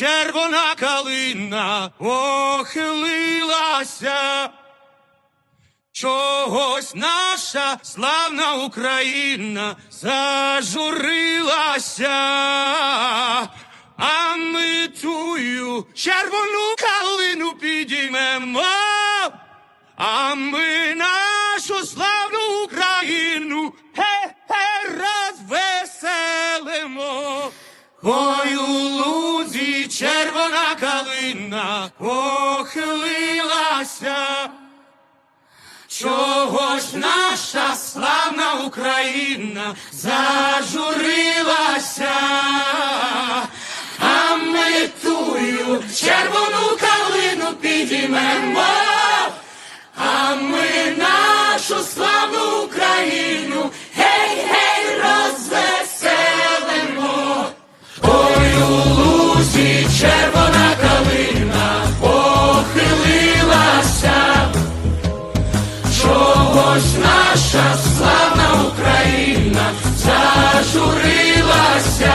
червона калина похилилася. Чогось наша славна Україна зажурилася, а ми тую червону калину підіймемо, а ми нашу славну Україну розвеселимо. Ой, у лузі червона калина похилилася. Чогось наша славна Україна зажурилася, а ми тую червону калину підіймемо, а ми нашу славну Україну гей-гей розвеселимо. Ой, у лузі червона калина похилилася. Чогось наша славна Україна зажурилася.